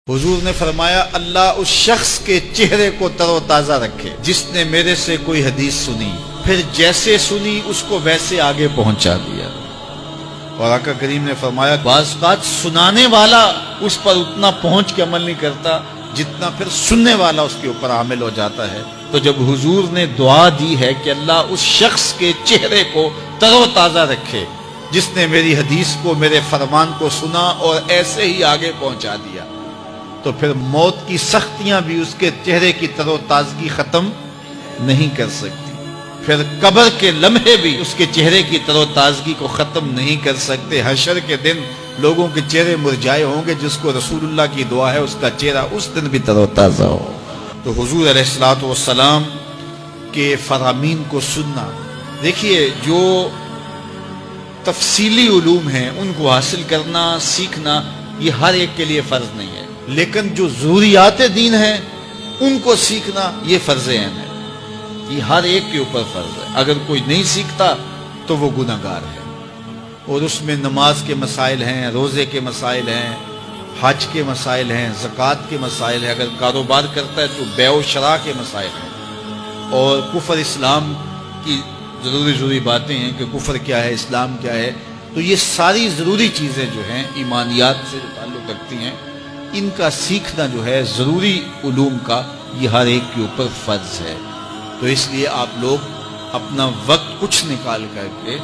حضور نے فرمایا اللہ اس شخص کے چہرے کو تر و تازہ رکھے جس نے میرے سے کوئی حدیث سنی، پھر جیسے سنی اس کو ویسے آگے پہنچا دیا۔ اور آقا کریم نے فرمایا بعض اوقات سنانے والا اس پر اتنا پہنچ کے عمل نہیں کرتا جتنا پھر سننے والا اس کے اوپر عامل ہو جاتا ہے۔ تو جب حضور نے دعا دی ہے کہ اللہ اس شخص کے چہرے کو تر و تازہ رکھے جس نے میری حدیث کو، میرے فرمان کو سنا اور ایسے ہی آگے پہنچا دیا، تو پھر موت کی سختیاں بھی اس کے چہرے کی تر و تازگی ختم نہیں کر سکتی، پھر قبر کے لمحے بھی اس کے چہرے کی تر و تازگی کو ختم نہیں کر سکتے۔ حشر کے دن لوگوں کے چہرے مرجھائے ہوں گے، جس کو رسول اللہ کی دعا ہے اس کا چہرہ اس دن بھی تر و تازہ ہو۔ تو حضور علیہ الصلوۃ والسلام کے فرامین کو سننا، دیکھیے جو تفصیلی علوم ہیں ان کو حاصل کرنا، سیکھنا، یہ ہر ایک کے لیے فرض نہیں ہے، لیکن جو ضروریات دین ہیں ان کو سیکھنا یہ فرض عین ہے، یہ ہر ایک کے اوپر فرض ہے۔ اگر کوئی نہیں سیکھتا تو وہ گناہگار ہے، اور اس میں نماز کے مسائل ہیں، روزے کے مسائل ہیں، حج کے مسائل ہیں، زکوٰۃ کے مسائل ہیں، اگر کاروبار کرتا ہے تو بیع و شراء کے مسائل ہیں، اور کفر اسلام کی ضروری باتیں ہیں کہ کفر کیا ہے، اسلام کیا ہے۔ تو یہ ساری ضروری چیزیں جو ہیں ایمانیات سے تعلق رکھتی ہیں، ان کا سیکھنا جو ہے ضروری علوم کا، یہ ہر ایک کے اوپر فرض ہے۔ تو اس لیے آپ لوگ اپنا وقت کچھ نکال کر کے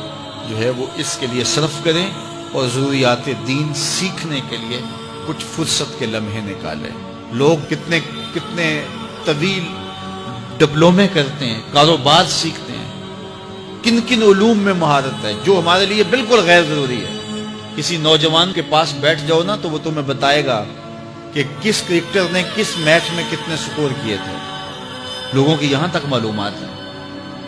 جو ہے وہ اس کے لیے صرف کریں، اور ضروریات دین سیکھنے کے لیے کچھ فرصت کے لمحے نکالیں۔ لوگ کتنے طویل ڈپلومے کرتے ہیں، کاروبار سیکھتے ہیں، کن علوم میں مہارت ہے جو ہمارے لیے بالکل غیر ضروری ہے۔ کسی نوجوان کے پاس بیٹھ جاؤ نا تو وہ تمہیں بتائے گا کہ کس کرکٹر نے کس میچ میں کتنے سکور کیے تھے، لوگوں کی یہاں تک معلومات ہیں،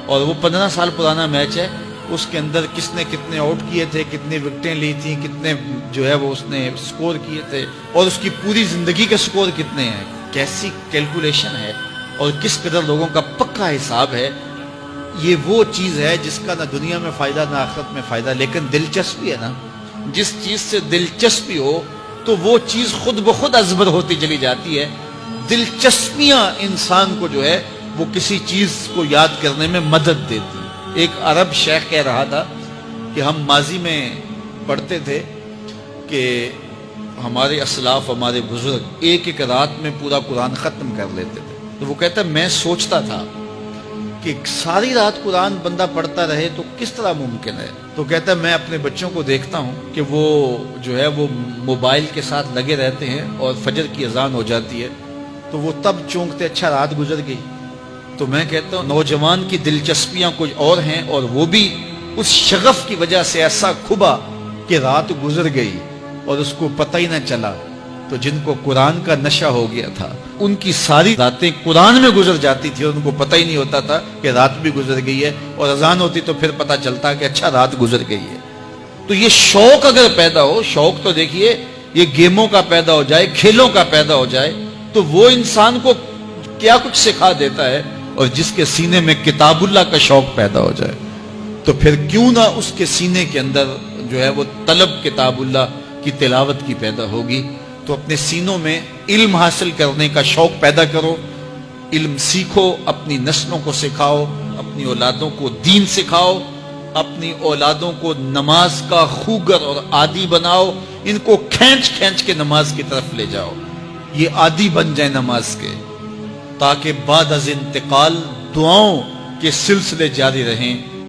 اور وہ 15 سال پرانا میچ ہے، اس کے اندر کس نے کتنے آؤٹ کیے تھے، کتنی وکٹیں لی تھیں، کتنے جو ہے وہ اس نے سکور کیے تھے، اور اس کی پوری زندگی کے سکور کتنے ہیں، کیسی کیلکولیشن ہے، اور کس قدر لوگوں کا پکا حساب ہے۔ یہ وہ چیز ہے جس کا نہ دنیا میں فائدہ نہ آخرت میں فائدہ، لیکن دلچسپی ہے نا، جس چیز سے دلچسپی ہو تو وہ چیز خود بخود ازبر ہوتی چلی جاتی ہے۔ دلچسپیاں انسان کو جو ہے وہ کسی چیز کو یاد کرنے میں مدد دیتی۔ ایک عرب شیخ کہہ رہا تھا کہ ہم ماضی میں پڑھتے تھے کہ ہمارے اسلاف، ہمارے بزرگ ایک رات میں پورا قرآن ختم کر لیتے تھے، تو وہ کہتا ہے میں سوچتا تھا کہ ساری رات قرآن بندہ پڑھتا رہے تو کس طرح ممکن ہے۔ تو کہتا ہے میں اپنے بچوں کو دیکھتا ہوں کہ وہ جو ہے وہ موبائل کے ساتھ لگے رہتے ہیں، اور فجر کی اذان ہو جاتی ہے تو وہ تب چونکتے اچھا رات گزر گئی۔ تو میں کہتا ہوں نوجوان کی دلچسپیاں کچھ اور ہیں، اور وہ بھی اس شغف کی وجہ سے ایسا کھبا کہ رات گزر گئی اور اس کو پتہ ہی نہ چلا۔ تو جن کو قرآن کا نشہ ہو گیا تھا ان کی ساری راتیں قرآن میں گزر جاتی تھی، اور ان کو پتہ ہی نہیں ہوتا تھا کہ رات بھی گزر گئی ہے، اور اذان ہوتی تو پھر پتہ چلتا کہ اچھا رات گزر گئی ہے۔ تو یہ شوق اگر پیدا ہو، شوق تو دیکھیے یہ گیموں کا پیدا ہو جائے، کھیلوں کا پیدا ہو جائے، تو وہ انسان کو کیا کچھ سکھا دیتا ہے، اور جس کے سینے میں کتاب اللہ کا شوق پیدا ہو جائے تو پھر کیوں نہ اس کے سینے کے اندر جو ہے وہ طلب کتاب اللہ کی تلاوت کی پیدا ہوگی۔ تو اپنے سینوں میں علم حاصل کرنے کا شوق پیدا کرو، علم سیکھو، اپنی نسلوں کو سکھاؤ، اپنی اولادوں کو دین سکھاؤ، اپنی اولادوں کو نماز کا خوگر اور عادی بناؤ، ان کو کھینچ کے نماز کی طرف لے جاؤ، یہ عادی بن جائیں نماز کے، تاکہ بعد از انتقال دعاؤں کے سلسلے جاری رہیں۔